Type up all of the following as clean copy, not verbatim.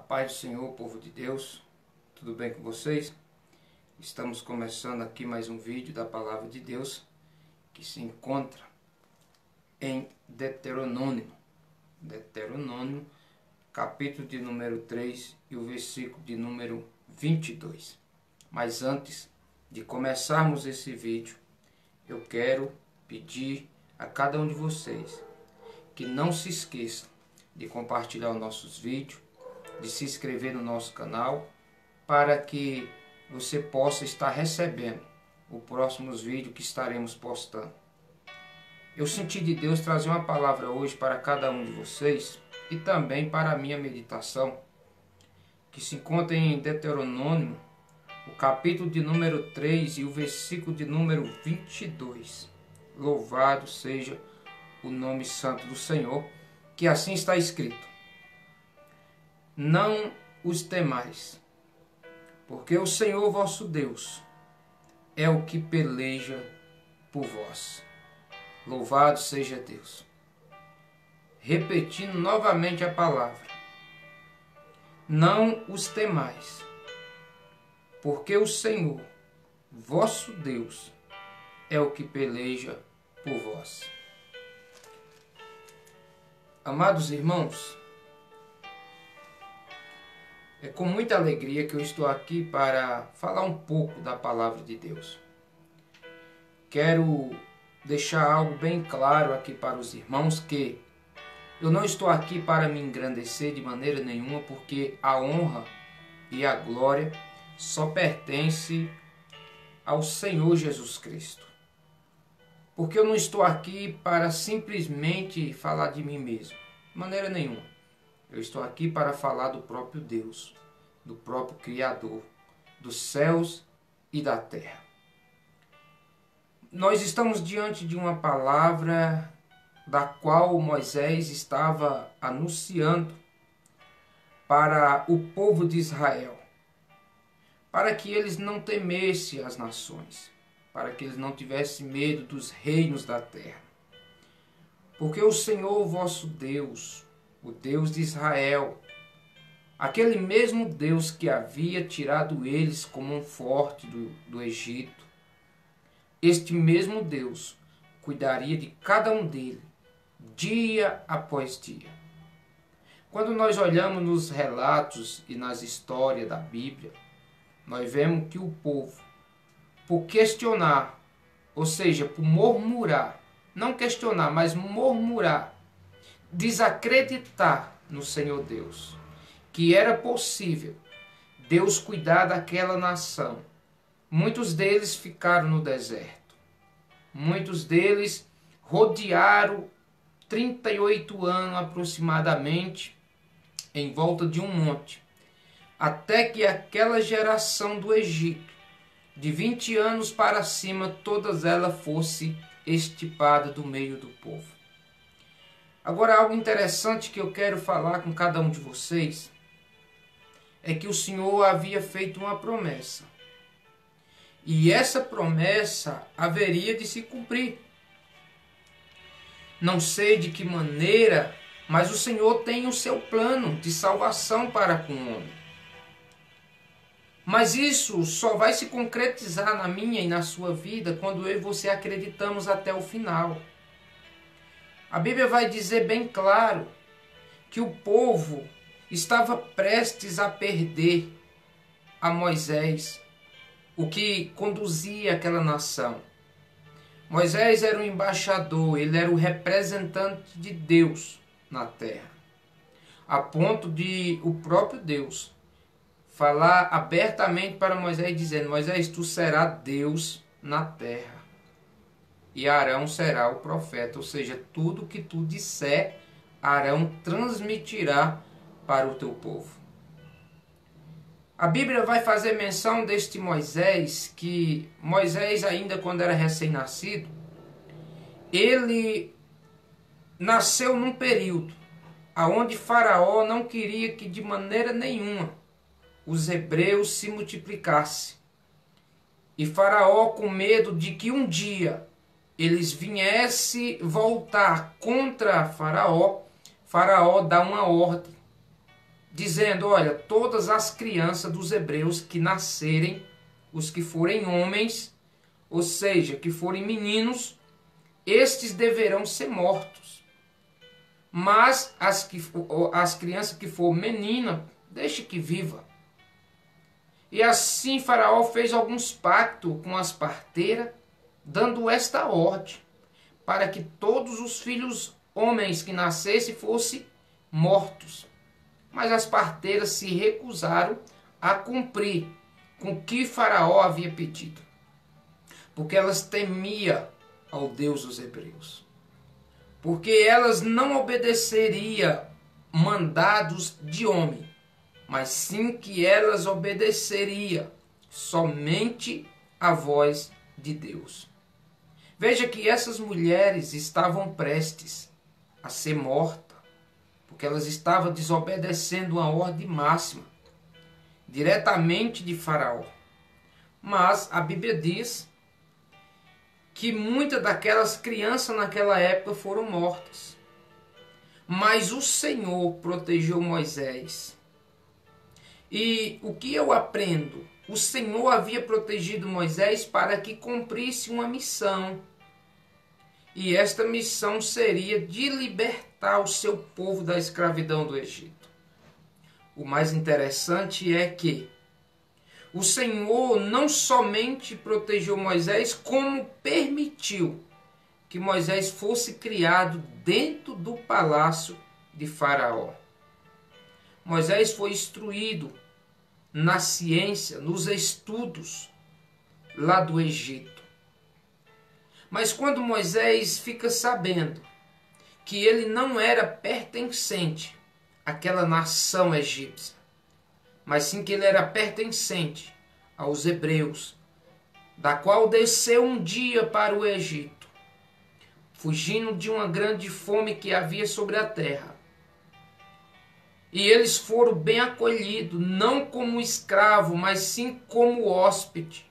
Paz do Senhor, povo de Deus, tudo bem com vocês? Estamos começando aqui mais um vídeo da Palavra de Deus que se encontra em Deuteronômio, capítulo de número 3 e o versículo de número 22. Mas antes de começarmos esse vídeo, eu quero pedir a cada um de vocês que não se esqueçam de compartilhar os nossos vídeos, de se inscrever no nosso canal, para que você possa estar recebendo os próximos vídeos que estaremos postando. Eu senti de Deus trazer uma palavra hoje para cada um de vocês e também para a minha meditação, que se encontra em Deuteronômio, o capítulo de número 3 e o versículo de número 22. Louvado seja o nome santo do Senhor, que assim está escrito: não os temais, porque o Senhor vosso Deus é o que peleja por vós. Louvado seja Deus. Repetindo novamente a palavra: não os temais, porque o Senhor vosso Deus é o que peleja por vós. Amados irmãos, é com muita alegria que eu estou aqui para falar um pouco da Palavra de Deus. Quero deixar algo bem claro aqui para os irmãos, que eu não estou aqui para me engrandecer de maneira nenhuma, porque a honra e a glória só pertence ao Senhor Jesus Cristo. Porque eu não estou aqui para simplesmente falar de mim mesmo, de maneira nenhuma. Eu estou aqui para falar do próprio Deus, do próprio Criador, dos céus e da terra. Nós estamos diante de uma palavra da qual Moisés estava anunciando para o povo de Israel, para que eles não temessem as nações, para que eles não tivessem medo dos reinos da terra. Porque o Senhor vosso Deus, o Deus de Israel, aquele mesmo Deus que havia tirado eles como um forte do Egito, este mesmo Deus cuidaria de cada um deles, dia após dia. Quando nós olhamos nos relatos e nas histórias da Bíblia, nós vemos que o povo, por questionar, ou seja, por murmurar, não questionar, mas murmurar, desacreditar no Senhor Deus, que era possível Deus cuidar daquela nação. Muitos deles ficaram no deserto. Muitos deles rodearam 38 anos aproximadamente em volta de um monte, até que aquela geração do Egito, de 20 anos para cima, todas elas fossem extirpadas do meio do povo. Agora, algo interessante que eu quero falar com cada um de vocês é que o Senhor havia feito uma promessa. E essa promessa haveria de se cumprir. Não sei de que maneira, mas o Senhor tem o seu plano de salvação para com o homem. Mas isso só vai se concretizar na minha e na sua vida quando eu e você acreditamos até o final. A Bíblia vai dizer bem claro que o povo estava prestes a perder a Moisés, o que conduzia aquela nação. Moisés era o embaixador, ele era o representante de Deus na terra, a ponto de o próprio Deus falar abertamente para Moisés, dizendo: Moisés, tu serás Deus na terra, e Arão será o profeta. Ou seja, tudo que tu disser, Arão transmitirá para o teu povo. A Bíblia vai fazer menção deste Moisés, que Moisés, ainda quando era recém-nascido, ele nasceu num período onde Faraó não queria que de maneira nenhuma os hebreus se multiplicassem. E Faraó, com medo de que um dia eles viessem voltar contra Faraó, Faraó dá uma ordem dizendo: olha, todas as crianças dos hebreus que nascerem, os que forem homens, ou seja, que forem meninos, estes deverão ser mortos. Mas as crianças que for menina, deixe que viva. E assim Faraó fez alguns pactos com as parteiras, dando esta ordem, para que todos os filhos homens que nascessem fossem mortos. Mas as parteiras se recusaram a cumprir com o que Faraó havia pedido, porque elas temiam ao Deus dos hebreus, porque elas não obedeceriam mandados de homem, mas sim que elas obedeceriam somente a voz de Deus. Veja que essas mulheres estavam prestes a ser mortas, porque elas estavam desobedecendo uma ordem máxima, diretamente de Faraó. Mas a Bíblia diz que muitas daquelas crianças naquela época foram mortas. Mas o Senhor protegeu Moisés. E o que eu aprendo? O Senhor havia protegido Moisés para que cumprisse uma missão. E esta missão seria de libertar o seu povo da escravidão do Egito. O mais interessante é que o Senhor não somente protegeu Moisés, como permitiu que Moisés fosse criado dentro do palácio de Faraó. Moisés foi instruído na ciência, nos estudos lá do Egito. Mas quando Moisés fica sabendo que ele não era pertencente àquela nação egípcia, mas sim que ele era pertencente aos hebreus, da qual desceu um dia para o Egito, fugindo de uma grande fome que havia sobre a terra. E eles foram bem acolhidos, não como escravo, mas sim como hóspede.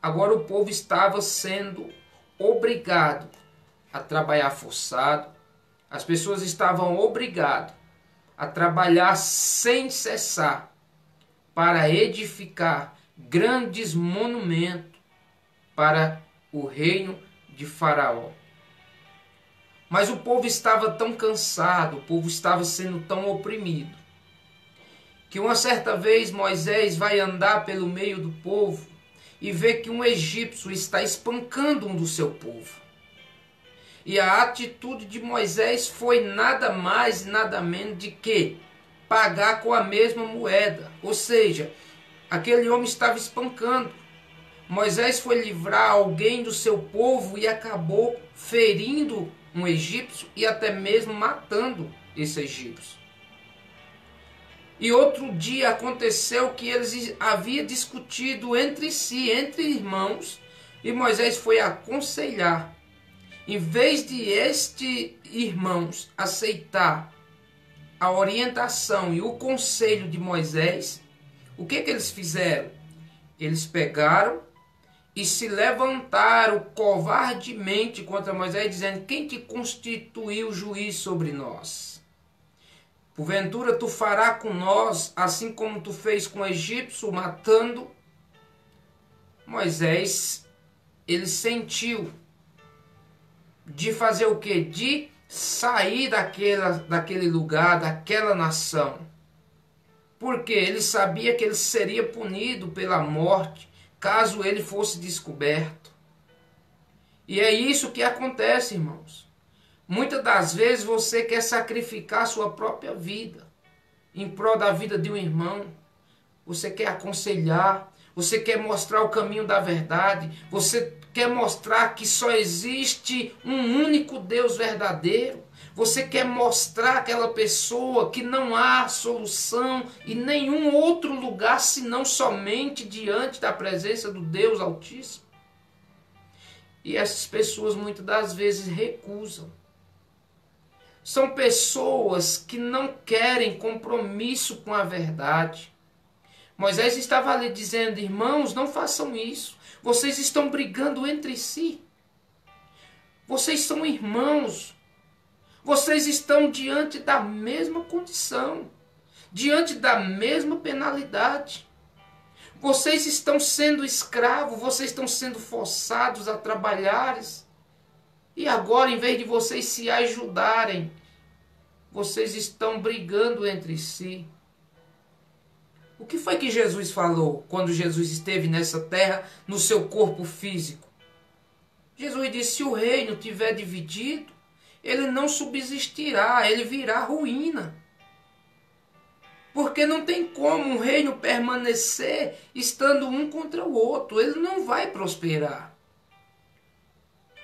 Agora o povo estava sendo obrigado a trabalhar forçado, as pessoas estavam obrigadas a trabalhar sem cessar para edificar grandes monumentos para o reino de Faraó. Mas o povo estava tão cansado, o povo estava sendo tão oprimido, que uma certa vez Moisés vai andar pelo meio do povo e vê que um egípcio está espancando um do seu povo. E a atitude de Moisés foi nada mais e nada menos de que pagar com a mesma moeda. Ou seja, aquele homem estava espancando. Moisés foi livrar alguém do seu povo e acabou ferindo um egípcio e até mesmo matando esse egípcio. E outro dia aconteceu que eles haviam discutido entre si, entre irmãos, e Moisés foi aconselhar. Em vez de irmãos aceitar a orientação e o conselho de Moisés, o que eles fizeram? Eles pegaram e se levantaram covardemente contra Moisés, dizendo: quem te constituiu juiz sobre nós? Porventura tu fará com nós assim como tu fez com o egípcio, matando? Moisés, ele sentiu de fazer o quê? De sair daquele lugar, daquela nação. Porque ele sabia que ele seria punido pela morte caso ele fosse descoberto. E é isso que acontece, irmãos. Muitas das vezes você quer sacrificar a sua própria vida em prol da vida de um irmão. Você quer aconselhar, você quer mostrar o caminho da verdade, você quer mostrar que só existe um único Deus verdadeiro. Você quer mostrar àquela pessoa que não há solução em nenhum outro lugar senão somente diante da presença do Deus Altíssimo. E essas pessoas muitas das vezes recusam. São pessoas que não querem compromisso com a verdade. Moisés estava ali dizendo: irmãos, não façam isso. Vocês estão brigando entre si. Vocês são irmãos. Vocês estão diante da mesma condição. diante da mesma penalidade. Vocês estão sendo escravos, vocês estão sendo forçados a trabalhar. E agora, em vez de vocês se ajudarem, vocês estão brigando entre si. O que foi que Jesus falou quando Jesus esteve nessa terra, no seu corpo físico? Jesus disse: se o reino tiver dividido, ele não subsistirá, ele virá ruína. Porque não tem como um reino permanecer estando um contra o outro, ele não vai prosperar.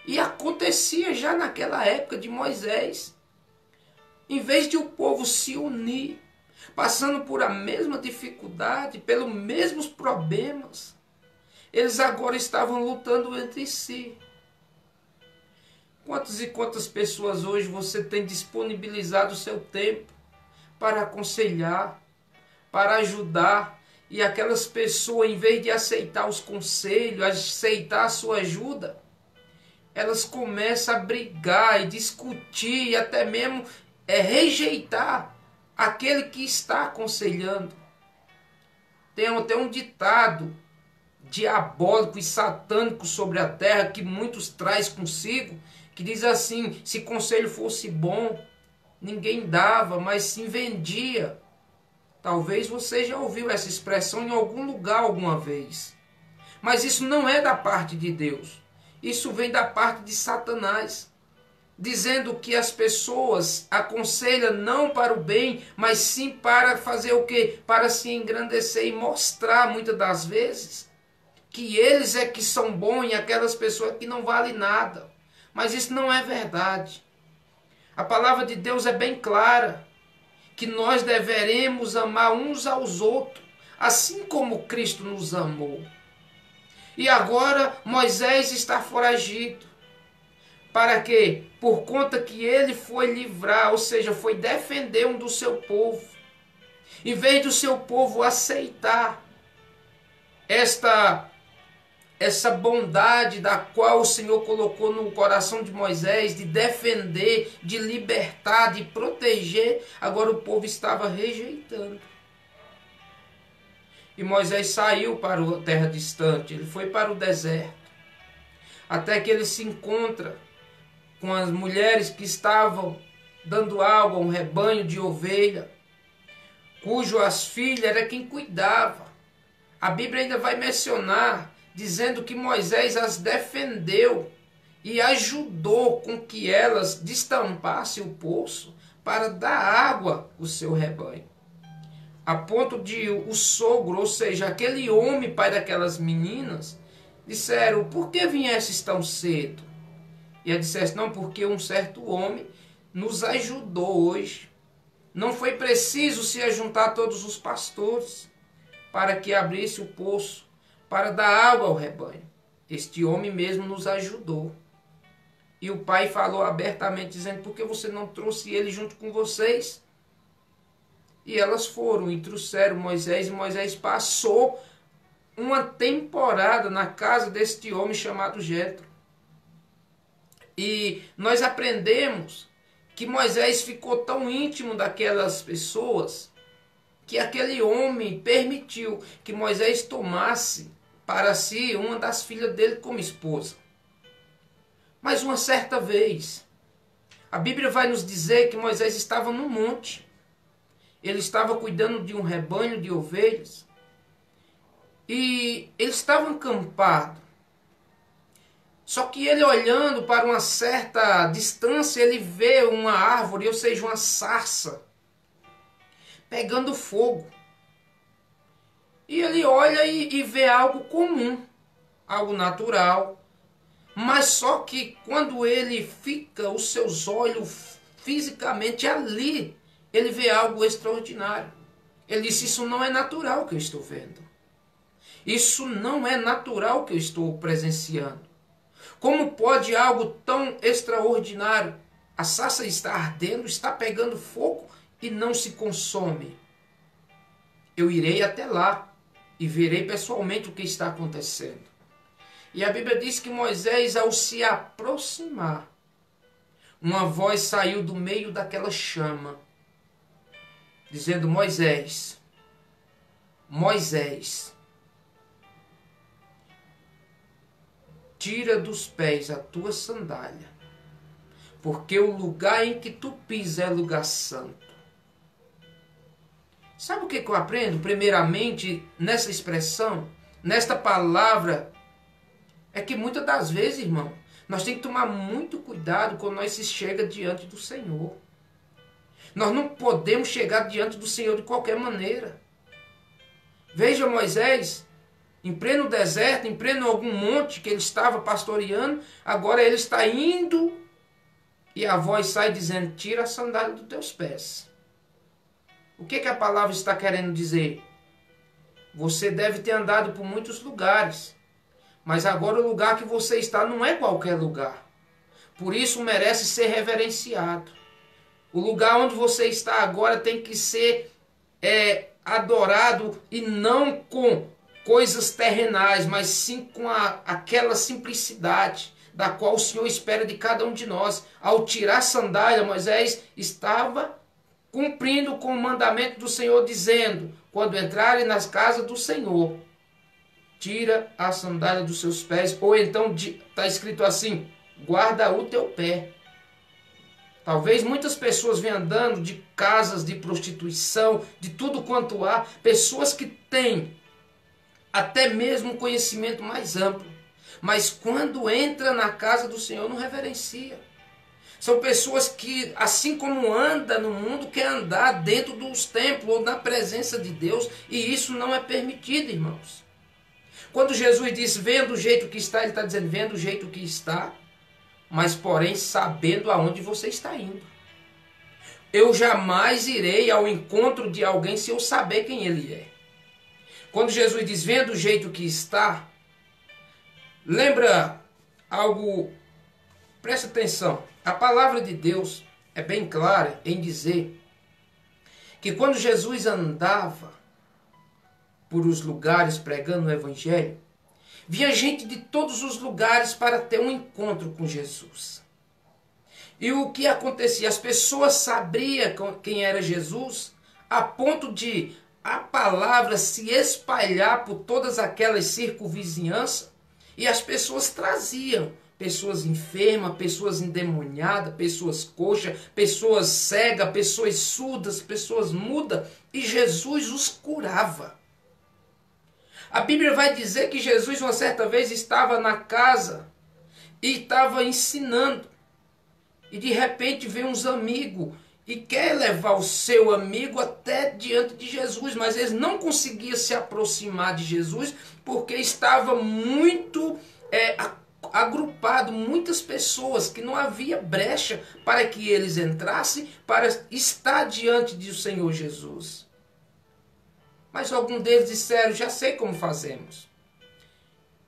E acontecia já naquela época de Moisés. Em vez de o povo se unir, passando por a mesma dificuldade, pelos mesmos problemas, eles agora estavam lutando entre si. Quantas e quantas pessoas hoje você tem disponibilizado o seu tempo para aconselhar, para ajudar, e aquelas pessoas, em vez de aceitar os conselhos, aceitar a sua ajuda, elas começam a brigar e discutir e até mesmo rejeitar aquele que está aconselhando. Tem até um ditado diabólico e satânico sobre a terra que muitos traz consigo, que diz assim: se conselho fosse bom, ninguém dava, mas sim vendia. Talvez você já ouviu essa expressão em algum lugar alguma vez. Mas isso não é da parte de Deus. Isso vem da parte de Satanás, dizendo que as pessoas aconselham não para o bem, mas sim para fazer o quê? Para se engrandecer e mostrar muitas das vezes que eles é que são bons e aquelas pessoas que não valem nada. Mas isso não é verdade. A palavra de Deus é bem clara, que nós deveremos amar uns aos outros, assim como Cristo nos amou. E agora Moisés está foragido. Para quê? Por conta que ele foi livrar, ou seja, foi defender um do seu povo. Em vez do seu povo aceitar essa bondade da qual o Senhor colocou no coração de Moisés, de defender, de libertar, de proteger, agora o povo estava rejeitando. E Moisés saiu para a terra distante, ele foi para o deserto, até que ele se encontra com as mulheres que estavam dando água a um rebanho de ovelha, cujo as filhas era quem cuidava. A Bíblia ainda vai mencionar, dizendo que Moisés as defendeu e ajudou com que elas destampassem o poço para dar água ao seu rebanho. A ponto de o sogro, ou seja, aquele homem, pai daquelas meninas, disseram: por que viesses tão cedo? E ela dissesse: não, porque um certo homem nos ajudou hoje. Não foi preciso se ajuntar todos os pastores para que abrisse o poço, para dar água ao rebanho. Este homem mesmo nos ajudou. E o pai falou abertamente, dizendo: por que você não trouxe ele junto com vocês? E elas foram e trouxeram Moisés, e Moisés passou uma temporada na casa deste homem chamado Jetro. E nós aprendemos que Moisés ficou tão íntimo daquelas pessoas que aquele homem permitiu que Moisés tomasse para si uma das filhas dele como esposa. Mas uma certa vez, a Bíblia vai nos dizer que Moisés estava no monte. Ele estava cuidando de um rebanho de ovelhas. E ele estava acampado. Só que ele, olhando para uma certa distância, ele vê uma árvore, ou seja, uma sarça, pegando fogo. E ele olha e vê algo comum, algo natural. Mas só que quando ele fica os seus olhos fisicamente ali, ele vê algo extraordinário. Ele disse: isso não é natural que eu estou vendo. Isso não é natural que eu estou presenciando. Como pode algo tão extraordinário? A sarça está ardendo, está pegando fogo e não se consome. Eu irei até lá e verei pessoalmente o que está acontecendo. E a Bíblia diz que Moisés, ao se aproximar, uma voz saiu do meio daquela chama, dizendo: Moisés, Moisés, tira dos pés a tua sandália, porque o lugar em que tu pisas é lugar santo. Sabe o que eu aprendo? Primeiramente, nessa expressão, nesta palavra, é que muitas das vezes, irmão, nós temos que tomar muito cuidado quando nós se chega diante do Senhor. Nós não podemos chegar diante do Senhor de qualquer maneira. Veja Moisés, em pleno deserto, em pleno algum monte que ele estava pastoreando, agora ele está indo e a voz sai dizendo: tira a sandália dos teus pés. O que a palavra está querendo dizer? Você deve ter andado por muitos lugares, mas agora o lugar que você está não é qualquer lugar. Por isso merece ser reverenciado. O lugar onde você está agora tem que ser adorado, e não com coisas terrenais, mas sim com aquela simplicidade da qual o Senhor espera de cada um de nós. Ao tirar a sandália, Moisés estava cumprindo com o mandamento do Senhor, dizendo: quando entrarem nas casas do Senhor, tira a sandália dos seus pés. Ou então está escrito assim: guarda o teu pé. Talvez muitas pessoas venham andando de casas de prostituição, de tudo quanto há, pessoas que têm até mesmo um conhecimento mais amplo, mas quando entra na casa do Senhor não reverencia. São pessoas que, assim como anda no mundo, quer andar dentro dos templos ou na presença de Deus, e isso não é permitido, irmãos. Quando Jesus diz: venha do jeito que está, ele está dizendo: venha do jeito que está, mas porém sabendo aonde você está indo. Eu jamais irei ao encontro de alguém se eu saber quem ele é. Quando Jesus diz: venha do jeito que está, lembra algo, presta atenção. A palavra de Deus é bem clara em dizer que quando Jesus andava por os lugares pregando o evangelho, vinha gente de todos os lugares para ter um encontro com Jesus. E o que acontecia? As pessoas sabiam quem era Jesus, a ponto de a palavra se espalhar por todas aquelas circunvizinhanças, e as pessoas traziam pessoas enfermas, pessoas endemoniadas, pessoas coxas, pessoas cegas, pessoas surdas, pessoas mudas, e Jesus os curava. A Bíblia vai dizer que Jesus, uma certa vez, estava na casa e estava ensinando. E de repente vem uns amigos e quer levar o seu amigo até diante de Jesus, mas eles não conseguiam se aproximar de Jesus porque estava muito agrupado, muitas pessoas, que não havia brecha para que eles entrassem para estar diante do Senhor Jesus. Mas algum deles disseram: já sei como fazemos.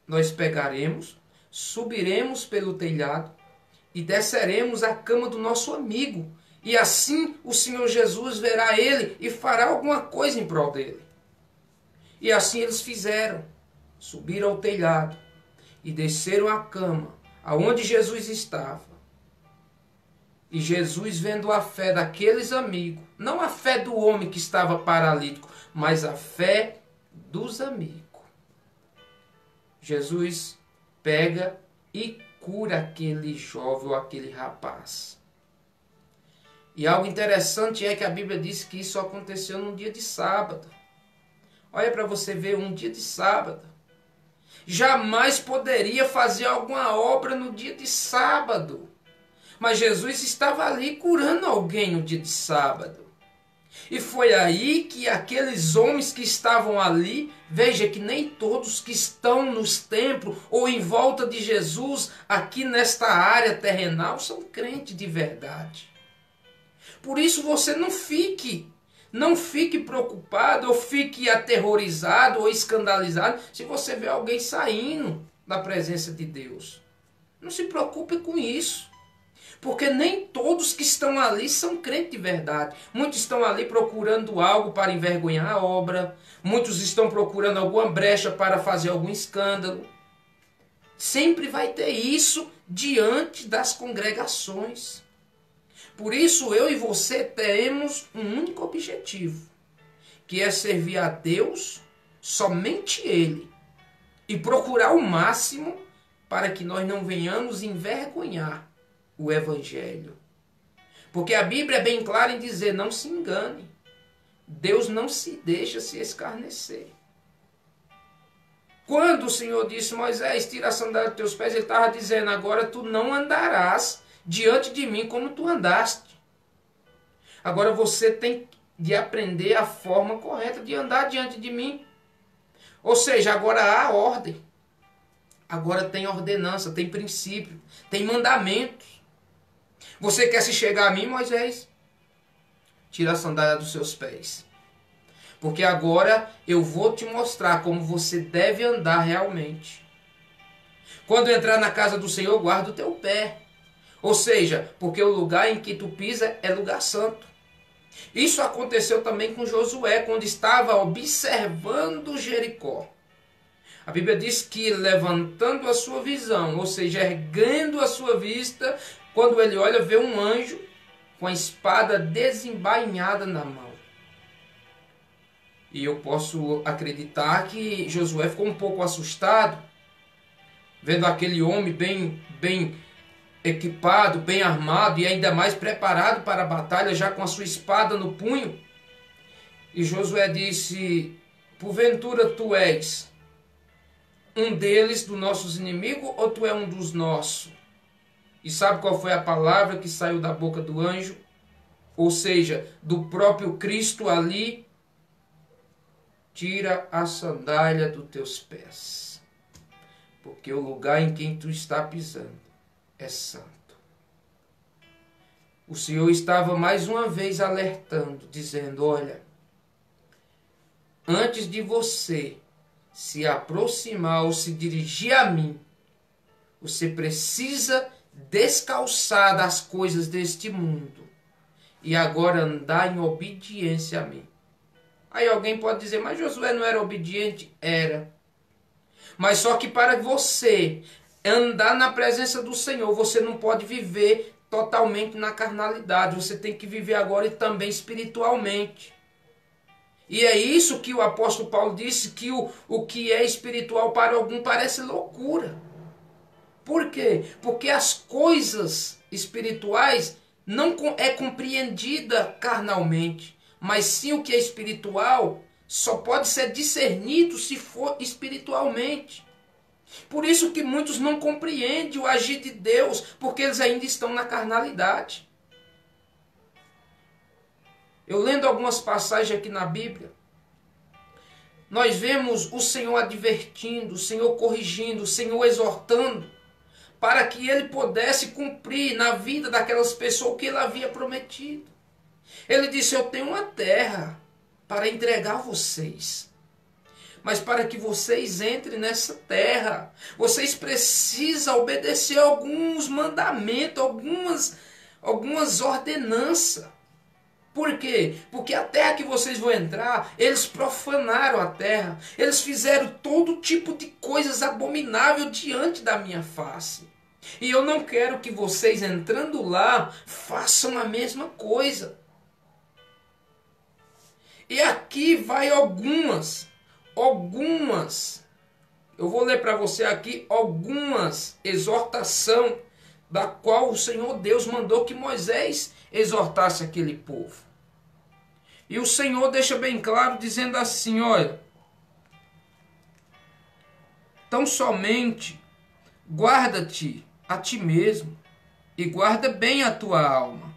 Nós pegaremos, subiremos pelo telhado e desceremos a cama do nosso amigo. E assim o Senhor Jesus verá ele e fará alguma coisa em prol dele. E assim eles fizeram. Subiram ao telhado e desceram a cama aonde Jesus estava. E Jesus, vendo a fé daqueles amigos, não a fé do homem que estava paralítico, mas a fé dos amigos, Jesus pega e cura aquele jovem ou aquele rapaz. E algo interessante é que a Bíblia diz que isso aconteceu num dia de sábado. Olha para você ver, um dia de sábado. Jamais poderia fazer alguma obra no dia de sábado. Mas Jesus estava ali curando alguém no dia de sábado. E foi aí que aqueles homens que estavam ali, veja que nem todos que estão nos templos ou em volta de Jesus, aqui nesta área terrenal, são crentes de verdade. Por isso você não fique preocupado ou fique aterrorizado ou escandalizado se você vê alguém saindo da presença de Deus. Não se preocupe com isso. Porque nem todos que estão ali são crentes de verdade. Muitos estão ali procurando algo para envergonhar a obra. Muitos estão procurando alguma brecha para fazer algum escândalo. Sempre vai ter isso diante das congregações. Por isso eu e você temos um único objetivo, que é servir a Deus, somente Ele, e procurar o máximo para que nós não venhamos envergonhar o Evangelho. Porque a Bíblia é bem clara em dizer, não se engane, Deus não se deixa se escarnecer. Quando o Senhor disse, Moisés, tira a sandália dos teus pés, Ele estava dizendo, agora tu não andarás diante de mim como tu andaste. Agora você tem de aprender a forma correta de andar diante de mim. Ou seja, agora há ordem. Agora tem ordenança, tem princípio, tem mandamentos. Você quer se chegar a mim, Moisés? Tira a sandália dos seus pés. Porque agora eu vou te mostrar como você deve andar realmente. Quando entrar na casa do Senhor, guarda o teu pé. Ou seja, porque o lugar em que tu pisa é lugar santo. Isso aconteceu também com Josué, quando estava observando Jericó. A Bíblia diz que levantando a sua visão, ou seja, erguendo a sua vista, quando ele olha, vê um anjo com a espada desembainhada na mão. E eu posso acreditar que Josué ficou um pouco assustado, vendo aquele homem bem equipado, bem armado e ainda mais preparado para a batalha, já com a sua espada no punho. E Josué disse, porventura tu és um deles, dos nossos inimigos, ou tu é um dos nossos? E sabe qual foi a palavra que saiu da boca do anjo? Ou seja, do próprio Cristo ali, tira a sandália dos teus pés, porque o lugar em quem tu está pisando é santo. O Senhor estava mais uma vez alertando, dizendo, olha, antes de você se aproximar ou se dirigir a mim, você precisa descalçar das coisas deste mundo e agora andar em obediência a mim. Aí alguém pode dizer, mas Josué não era obediente? Era. Mas só que para você andar na presença do Senhor, você não pode viver totalmente na carnalidade. Você tem que viver agora e também espiritualmente. E é isso que o apóstolo Paulo disse, que o que é espiritual para algum parece loucura. Por quê? Porque as coisas espirituais não é compreendida carnalmente. Mas sim o que é espiritual só pode ser discernido se for espiritualmente. Por isso que muitos não compreendem o agir de Deus, porque eles ainda estão na carnalidade. Eu lendo algumas passagens aqui na Bíblia, nós vemos o Senhor advertindo, o Senhor corrigindo, o Senhor exortando, para que Ele pudesse cumprir na vida daquelas pessoas o que Ele havia prometido. Ele disse, eu tenho uma terra para entregar a vocês. Mas para que vocês entrem nessa terra, vocês precisam obedecer alguns mandamentos, algumas ordenanças. Por quê? Porque a terra que vocês vão entrar, eles profanaram a terra. Eles fizeram todo tipo de coisas abomináveis diante da minha face. E eu não quero que vocês entrando lá, façam a mesma coisa. E aqui vai algumas, eu vou ler para você aqui algumas exortação da qual o Senhor Deus mandou que Moisés exortasse aquele povo. E o Senhor deixa bem claro dizendo assim, olha, tão somente guarda-te a ti mesmo e guarda bem a tua alma,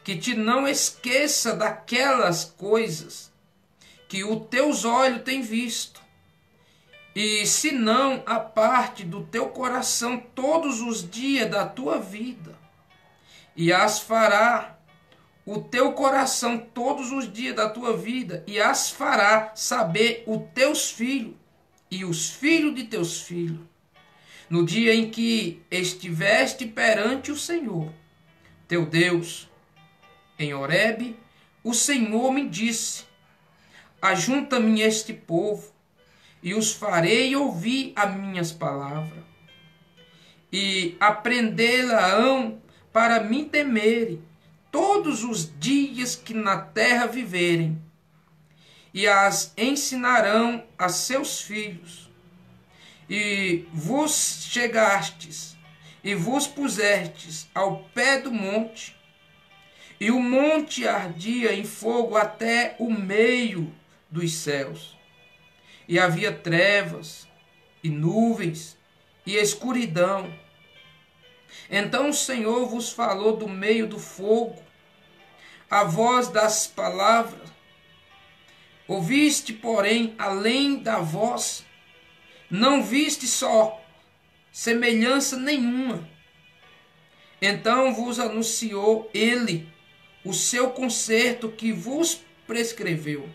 que te não esqueça daquelas coisas que os teus olhos têm visto, e se não aparte do teu coração todos os dias da tua vida, e as fará o teu coração todos os dias da tua vida, e as fará saber os teus filhos e os filhos de teus filhos, no dia em que estiveste perante o Senhor, teu Deus, em Horebe, o Senhor me disse, ajunta-me este povo, e os farei ouvir as minhas palavras, e aprendê-la-ão para me temerem, todos os dias que na terra viverem, e as ensinarão a seus filhos. E vos chegastes, e vos pusestes ao pé do monte, e o monte ardia em fogo até o meio dos céus. E havia trevas, e nuvens, e escuridão. Então o Senhor vos falou do meio do fogo, a voz das palavras. Ouviste, porém, além da voz, não viste só semelhança nenhuma. Então vos anunciou ele o seu concerto que vos prescreveu,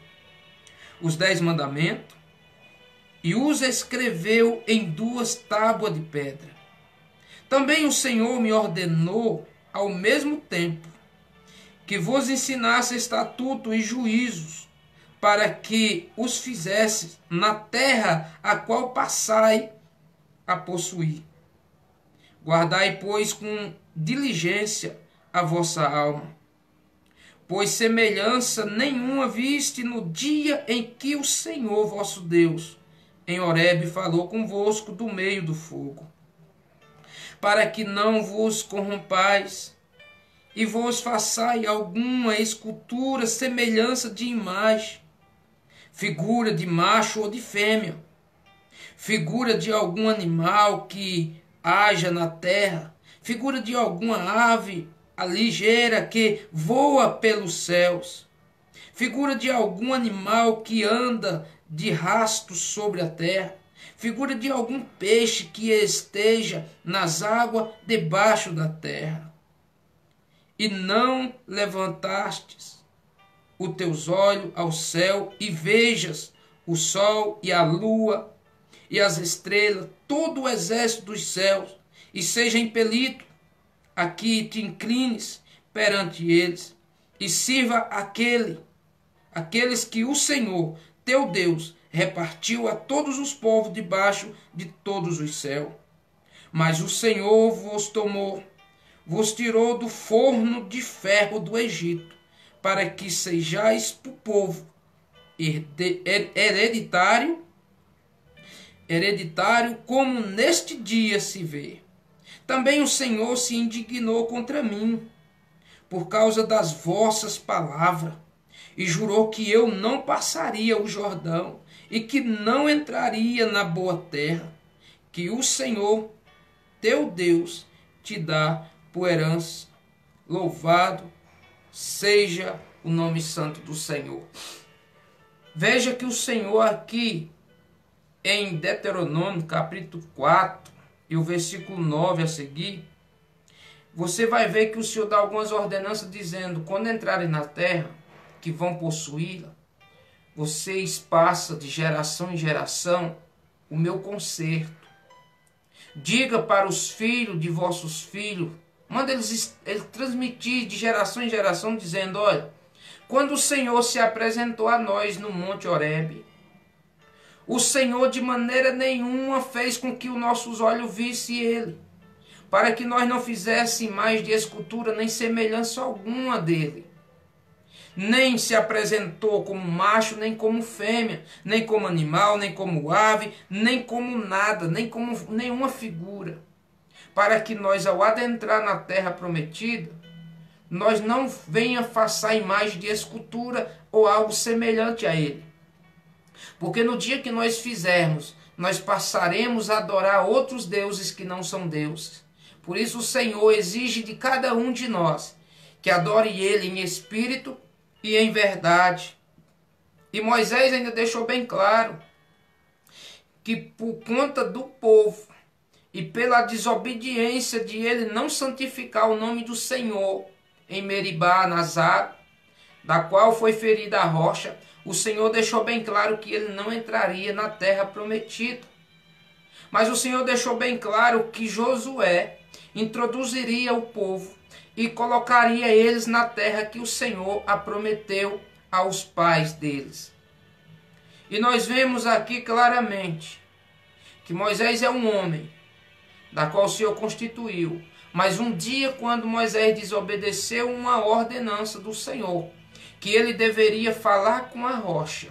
os 10 mandamentos, e os escreveu em 2 tábuas de pedra. Também o Senhor me ordenou ao mesmo tempo que vos ensinasse estatutos e juízos, para que os fizesse na terra a qual passai a possuir. Guardai, pois, com diligência a vossa alma, pois semelhança nenhuma viste no dia em que o Senhor vosso Deus em Horebe falou convosco do meio do fogo, para que não vos corrompais e vos façais alguma escultura, semelhança de imagem, figura de macho ou de fêmea, figura de algum animal que haja na terra, figura de alguma ave ligeira que voa pelos céus, figura de algum animal que anda de rastro sobre a terra, figura de algum peixe que esteja nas águas debaixo da terra. E não levantastes os teus olhos ao céu e vejas o sol e a lua e as estrelas, todo o exército dos céus, e seja impelido a que te inclines perante eles, e sirva aqueles que o Senhor, teu Deus, repartiu a todos os povos debaixo de todos os céus. Mas o Senhor vos tomou, vos tirou do forno de ferro do Egito, para que sejais para o povo hereditário, como neste dia se vê. Também o Senhor se indignou contra mim, por causa das vossas palavras, e jurou que eu não passaria o Jordão, e que não entraria na boa terra, que o Senhor, teu Deus, te dá por herança. Louvado seja o nome santo do Senhor. Veja que o Senhor aqui, em Deuteronômio, capítulo 4, e o versículo 9 a seguir, você vai ver que o Senhor dá algumas ordenanças dizendo, quando entrarem na terra, que vão possuí-la, vocês passam de geração em geração o meu conserto. Diga para os filhos de vossos filhos, manda eles transmitir de geração em geração, dizendo, olha, quando o Senhor se apresentou a nós no Monte Horebe, o Senhor de maneira nenhuma fez com que os nossos olhos vissem ele, para que nós não fizéssemos mais de escultura nem semelhança alguma dele. Nem se apresentou como macho, nem como fêmea, nem como animal, nem como ave, nem como nada, nem como nenhuma figura. Para que nós, ao adentrar na terra prometida, nós não venha façar imagem de escultura ou algo semelhante a ele. Porque no dia que nós fizermos, nós passaremos a adorar outros deuses que não são deuses. Por isso o Senhor exige de cada um de nós que adore ele em espírito e em verdade. E Moisés ainda deixou bem claro que por conta do povo e pela desobediência de ele não santificar o nome do Senhor em Meribá, nas águas, da qual foi ferida a rocha, o Senhor deixou bem claro que ele não entraria na terra prometida. Mas o Senhor deixou bem claro que Josué introduziria o povo e colocaria eles na terra que o Senhor a prometeu aos pais deles. E nós vemos aqui claramente que Moisés é um homem da qual o Senhor constituiu Mas um dia, quando Moisés desobedeceu uma ordenança do Senhor, que ele deveria falar com a rocha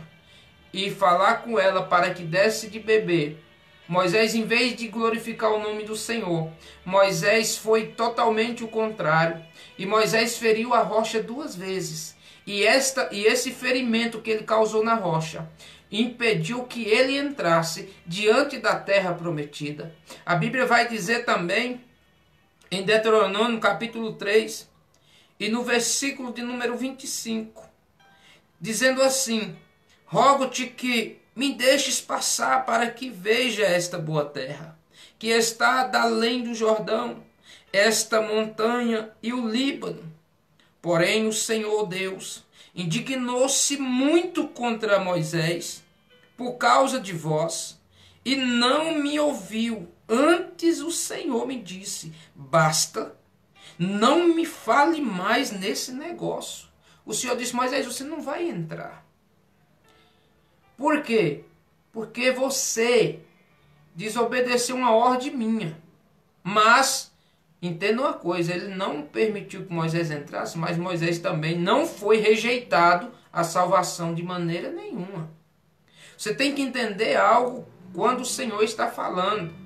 e falar com ela para que desse de beber, Moisés, em vez de glorificar o nome do Senhor, Moisés foi totalmente o contrário. E Moisés feriu a rocha 2 vezes. E esse ferimento que ele causou na rocha impediu que ele entrasse diante da terra prometida. A Bíblia vai dizer também, em Deuteronômio capítulo 3, e no versículo de número 25, dizendo assim: rogo-te que me deixes passar para que veja esta boa terra, que está da além do Jordão, esta montanha e o Líbano. Porém o Senhor Deus indignou-se muito contra Moisés por causa de vós, e não me ouviu. Antes o Senhor me disse: basta, não me fale mais nesse negócio. O Senhor disse: Moisés, você não vai entrar. Por quê? Porque você desobedeceu uma ordem minha. Mas, entenda uma coisa, ele não permitiu que Moisés entrasse, mas Moisés também não foi rejeitado a salvação de maneira nenhuma. Você tem que entender algo quando o Senhor está falando.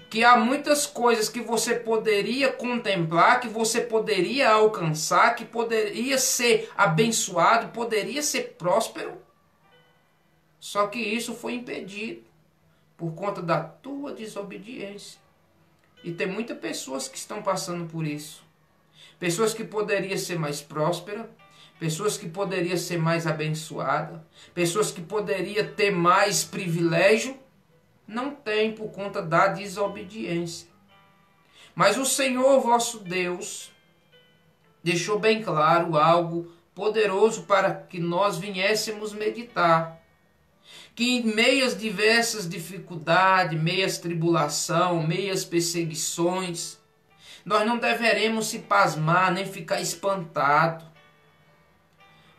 Que há muitas coisas que você poderia contemplar, que você poderia alcançar, que poderia ser abençoado, poderia ser próspero. Só que isso foi impedido por conta da tua desobediência. E tem muitas pessoas que estão passando por isso. Pessoas que poderiam ser mais prósperas, pessoas que poderiam ser mais abençoadas, pessoas que poderiam ter mais privilégio, não tem por conta da desobediência. Mas o Senhor vosso Deus deixou bem claro algo poderoso para que nós viéssemos meditar. Que em meias diversas dificuldades, meias tribulação, meias perseguições, nós não deveremos se pasmar nem ficar espantado.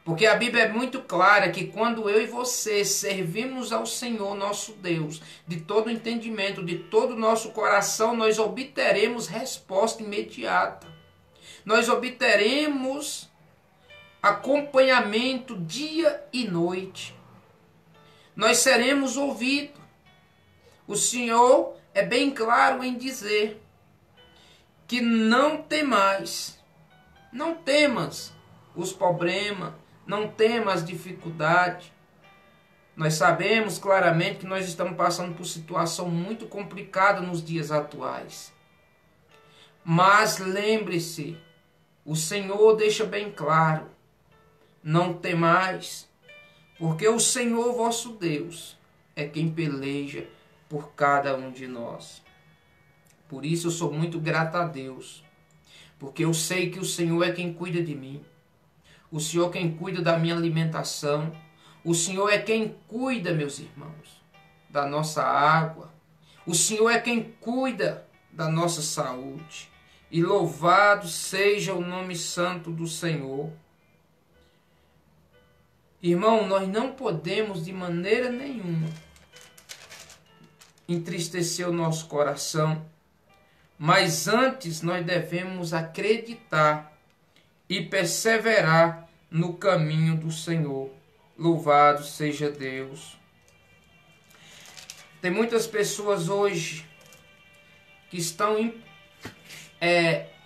Porque a Bíblia é muito clara que quando eu e você servimos ao Senhor nosso Deus, de todo entendimento, de todo o nosso coração, nós obteremos resposta imediata. Nós obteremos acompanhamento dia e noite. Nós seremos ouvidos. O Senhor é bem claro em dizer que não temais, não temas os problemas, não temas dificuldade. Nós sabemos claramente que nós estamos passando por situação muito complicada nos dias atuais. Mas lembre-se, o Senhor deixa bem claro, não temais, porque o Senhor vosso Deus é quem peleja por cada um de nós. Por isso eu sou muito grato a Deus, porque eu sei que o Senhor é quem cuida de mim. O Senhor é quem cuida da minha alimentação. O Senhor é quem cuida, meus irmãos, da nossa água. O Senhor é quem cuida da nossa saúde. E louvado seja o nome santo do Senhor. Irmão, nós não podemos de maneira nenhuma entristecer o nosso coração, mas antes nós devemos acreditar e perseverar no caminho do Senhor. Louvado seja Deus. Tem muitas pessoas hoje que estão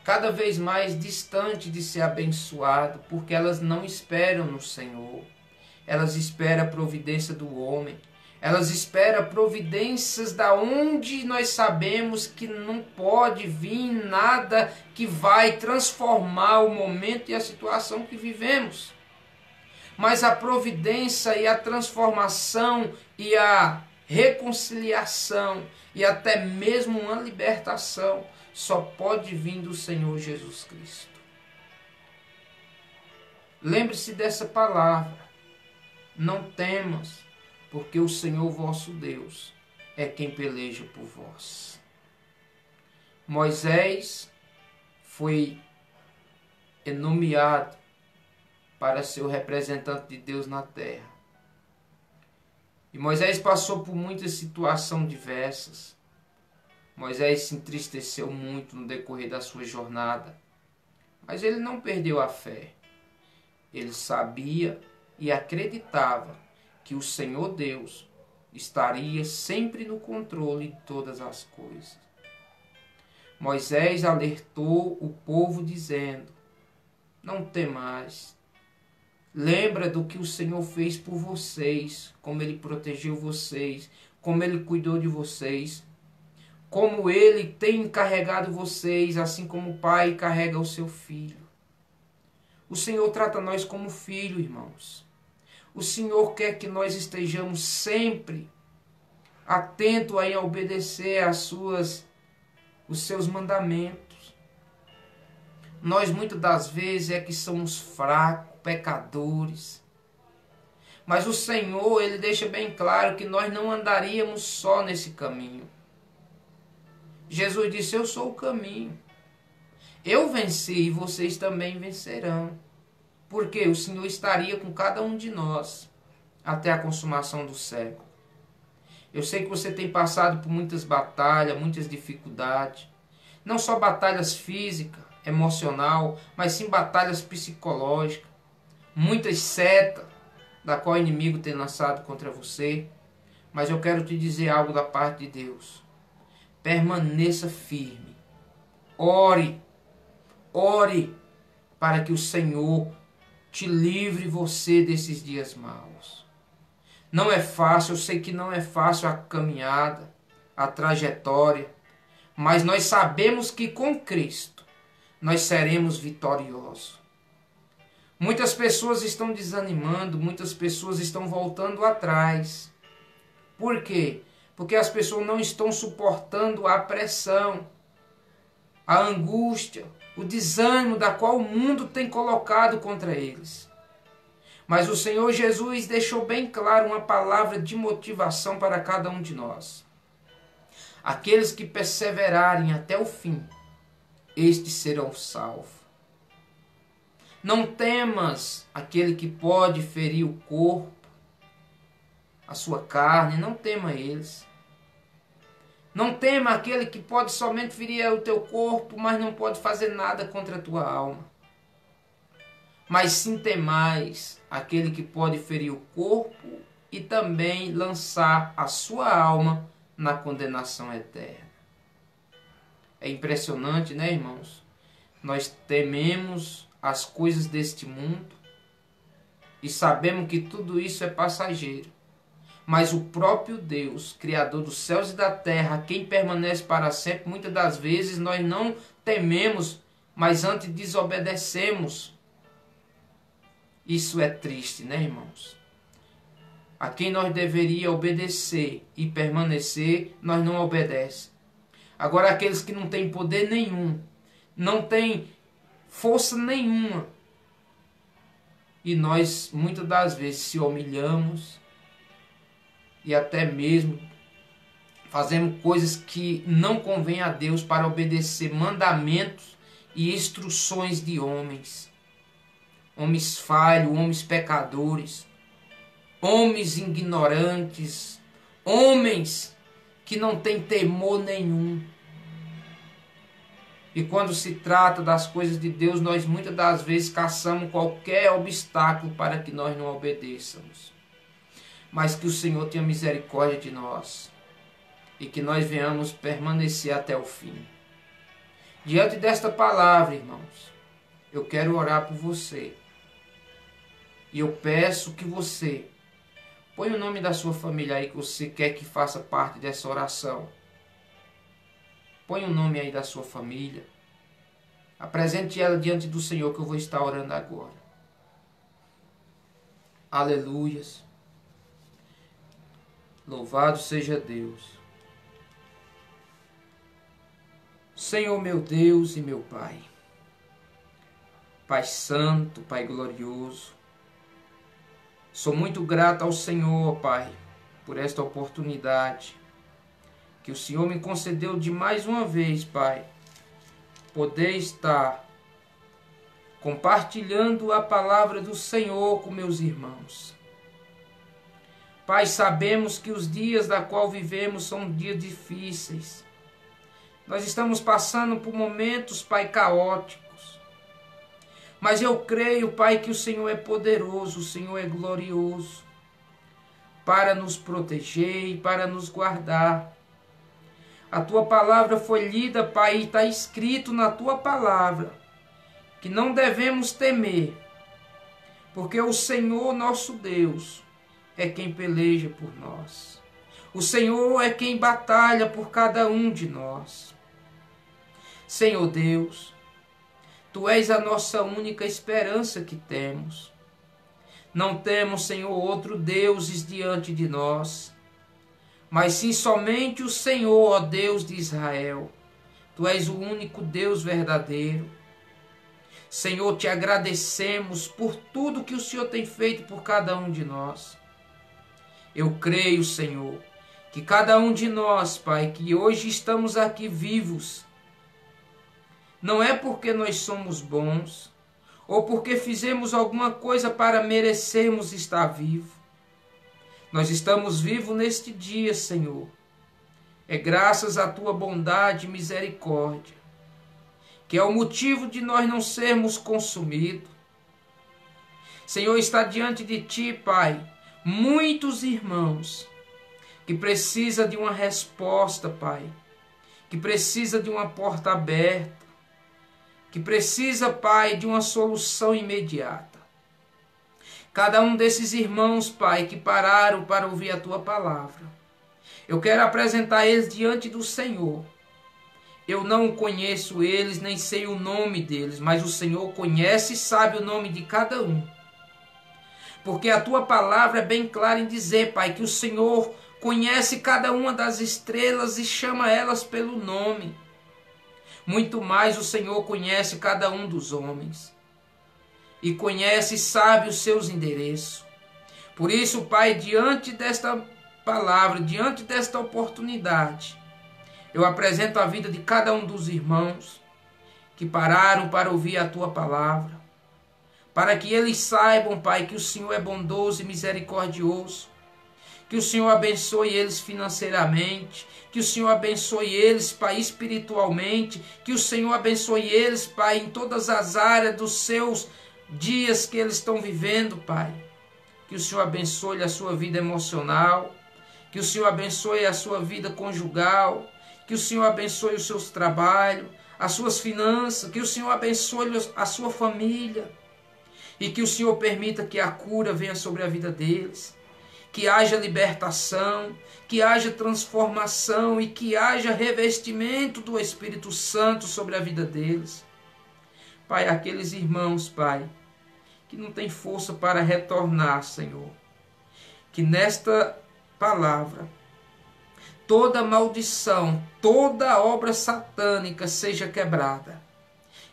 cada vez mais distantes de ser abençoado, porque elas não esperam no Senhor. Elas esperam a providência do homem. Elas esperam providências da onde nós sabemos que não pode vir nada que vai transformar o momento e a situação que vivemos. Mas a providência e a transformação e a reconciliação e até mesmo uma libertação só pode vir do Senhor Jesus Cristo. Lembre-se dessa palavra. Não temas, porque o Senhor vosso Deus é quem peleja por vós. Moisés foi nomeado para ser o representante de Deus na terra. E Moisés passou por muitas situações diversas. Moisés se entristeceu muito no decorrer da sua jornada, mas ele não perdeu a fé. Ele sabia e acreditava que o Senhor Deus estaria sempre no controle de todas as coisas. Moisés alertou o povo dizendo: não temais. Lembra do que o Senhor fez por vocês, como Ele protegeu vocês, como Ele cuidou de vocês, como Ele tem encarregado vocês, assim como o pai carrega o seu filho. O Senhor trata nós como filho, irmãos. O Senhor quer que nós estejamos sempre atentos a obedecer os seus mandamentos. Nós muitas das vezes é que somos fracos, pecadores. Mas o Senhor, Ele deixa bem claro que nós não andaríamos só nesse caminho. Jesus disse: eu sou o caminho. Eu venci e vocês também vencerão. Porque o Senhor estaria com cada um de nós até a consumação do século. Eu sei que você tem passado por muitas batalhas, muitas dificuldades. Não só batalhas físicas, emocional, mas sim batalhas psicológicas. Muitas setas da qual o inimigo tem lançado contra você. Mas eu quero te dizer algo da parte de Deus. Permaneça firme. Ore. Ore para que o Senhor te livre você desses dias maus. Não é fácil, eu sei que não é fácil a caminhada, a trajetória, mas nós sabemos que com Cristo nós seremos vitoriosos. Muitas pessoas estão desanimando, muitas pessoas estão voltando atrás. Por quê? Porque as pessoas não estão suportando a pressão, a angústia, o desânimo da qual o mundo tem colocado contra eles. Mas o Senhor Jesus deixou bem claro uma palavra de motivação para cada um de nós. Aqueles que perseverarem até o fim, estes serão salvos. Não temas aquele que pode ferir o corpo, a sua carne, não tema eles. Não tema aquele que pode somente ferir o teu corpo, mas não pode fazer nada contra a tua alma. Mas sim temais aquele que pode ferir o corpo e também lançar a sua alma na condenação eterna. É impressionante, né, irmãos? Nós tememos as coisas deste mundo e sabemos que tudo isso é passageiro. Mas o próprio Deus, Criador dos céus e da terra, quem permanece para sempre, muitas das vezes nós não tememos, mas antes desobedecemos. Isso é triste, né, irmãos? A quem nós deveria obedecer e permanecer, nós não obedecemos. Agora, aqueles que não têm poder nenhum, não têm força nenhuma, e nós muitas das vezes se humilhamos, e até mesmo fazemos coisas que não convêm a Deus para obedecer mandamentos e instruções de homens. Homens falhos, homens pecadores, homens ignorantes, homens que não têm temor nenhum. E quando se trata das coisas de Deus, nós muitas das vezes caçamos qualquer obstáculo para que nós não obedeçamos. Mas que o Senhor tenha misericórdia de nós e que nós venhamos permanecer até o fim. Diante desta palavra, irmãos, eu quero orar por você. E eu peço que você põe o nome da sua família aí que você quer que faça parte dessa oração. Põe o nome aí da sua família. Apresente ela diante do Senhor que eu vou estar orando agora. Aleluias. Louvado seja Deus. Senhor meu Deus e meu Pai. Pai santo, Pai glorioso. Sou muito grato ao Senhor, Pai, por esta oportunidade que o Senhor me concedeu de mais uma vez, Pai, poder estar compartilhando a palavra do Senhor com meus irmãos. Pai, sabemos que os dias da qual vivemos são dias difíceis, Nós estamos passando por momentos, Pai, caóticos. Mas eu creio, Pai, que o Senhor é poderoso, o Senhor é glorioso para nos proteger e para nos guardar. A Tua palavra foi lida, Pai, e está escrito na Tua palavra que não devemos temer, porque o Senhor, nosso Deus, é quem peleja por nós. O Senhor é quem batalha por cada um de nós. Senhor Deus, Tu és a nossa única esperança que temos. Não temos, Senhor, outro deuses diante de nós, mas sim somente o Senhor, ó Deus de Israel. Tu és o único Deus verdadeiro. Senhor, te agradecemos por tudo que o Senhor tem feito por cada um de nós. Eu creio, Senhor, que cada um de nós, Pai, que hoje estamos aqui vivos, não é porque nós somos bons, ou porque fizemos alguma coisa para merecermos estar vivo. Nós estamos vivos neste dia, Senhor. É graças à Tua bondade e misericórdia, que é o motivo de nós não sermos consumidos. Senhor, está diante de Ti, Pai, muitos irmãos que precisam de uma resposta, Pai, que precisa de uma porta aberta, que precisa, Pai, de uma solução imediata. Cada um desses irmãos, Pai, que pararam para ouvir a Tua palavra, eu quero apresentar eles diante do Senhor. Eu não conheço eles, nem sei o nome deles, mas o Senhor conhece e sabe o nome de cada um. Porque a Tua palavra é bem clara em dizer, Pai, que o Senhor conhece cada uma das estrelas e chama elas pelo nome. Muito mais o Senhor conhece cada um dos homens. E conhece e sabe os seus endereços. Por isso, Pai, diante desta palavra, diante desta oportunidade, eu apresento a vida de cada um dos irmãos que pararam para ouvir a Tua palavra, para que eles saibam, Pai, que o Senhor é bondoso e misericordioso, que o Senhor abençoe eles financeiramente, que o Senhor abençoe eles, Pai, espiritualmente, que o Senhor abençoe eles, Pai, em todas as áreas dos seus dias que eles estão vivendo, Pai. Que o Senhor abençoe a sua vida emocional, que o Senhor abençoe a sua vida conjugal, que o Senhor abençoe os seus trabalhos, as suas finanças, que o Senhor abençoe a sua família e que o Senhor permita que a cura venha sobre a vida deles, que haja libertação, que haja transformação e que haja revestimento do Espírito Santo sobre a vida deles. Pai, aqueles irmãos, Pai, que não têm força para retornar, Senhor, que nesta palavra toda maldição, toda obra satânica seja quebrada.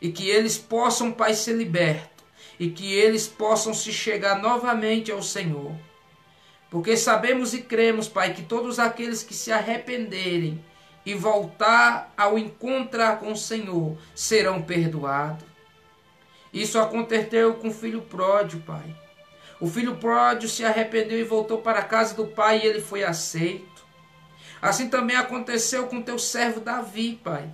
E que eles possam, Pai, ser libertos. E que eles possam se chegar novamente ao Senhor. Porque sabemos e cremos, Pai, que todos aqueles que se arrependerem e voltar ao encontrar com o Senhor serão perdoados. Isso aconteceu com o filho pródigo, Pai. O filho pródigo se arrependeu e voltou para a casa do pai e ele foi aceito. Assim também aconteceu com teu servo Davi, Pai.